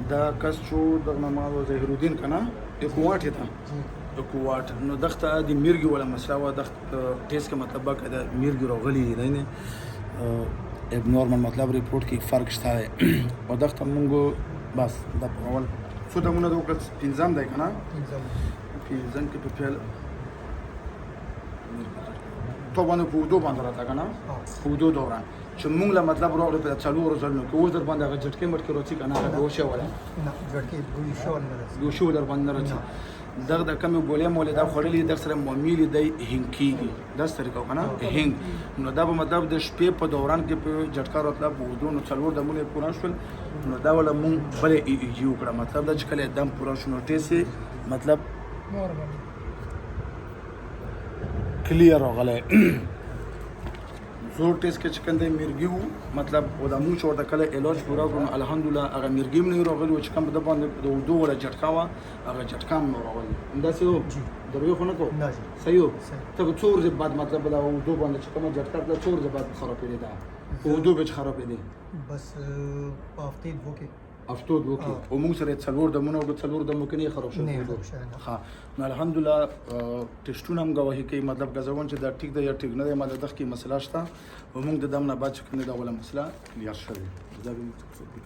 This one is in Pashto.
دا کس چې دغه نماز ظهیرالدین کنه اکواټ ته اکواټ نو دغه د مرګي ولا مسله و دغه ټیسټ کې مطلب دا مرګي راغلي دی نه اب نورمال مطلب ریپورت کې فرق شته او دغه مونږ بس د اول څو دمونه د وخت پنځم دی کنه پنځم کې په پیل تو باندې په دوه باندې راځه کنه په دوه دوران چې مونږ له مطلب راغلی په څلور ورځې کې اوس در باندې هغه جټکې مټکې راځي کنه هغه دوشه ولا نه جټکې دوشه در باندې راځي دغه د کمی ګولې مولې دا خوړلې د سره معاملې دی هینګ کېږي دا طریقه کنه هینګ نو دا به مطلب د شپې په دوران کې په جټکا راتله په ودو نو څلور دمونه پوره شول نو دا ولا مونږ بلې یو کړه مطلب دا چې کله دم پوره شو نو ټیسې مطلب کلیر راغلی زور ټیسټ کې چې کنده مرګي وو مطلب و د مو چورته کله علاج پورا کړو الحمدلله هغه مرګي نه راغلی چې کوم د باندې د ودو ولا جټکا وا هغه جټکا مو راغلی دا څه وو دروي خو نه کو صحیح ته څور ځې بعد مطلب دا ودو باندې چې کوم جټکا د څور ځې بعد خرابې دي دا ودو به خرابې دي بس په هفته دوه کې افتود وکي او موږ سره څلور دمونه او څلور دمو کې نه خراب شو ها نو الحمدلله ټیسټونه هم گواهی کوي مطلب غزون چې دا ټیک دی یا ټیک نه دی مطلب دغه کې مسله شته او موږ د دم نه بعد چې کنه دا ولا مسله کلیر شوه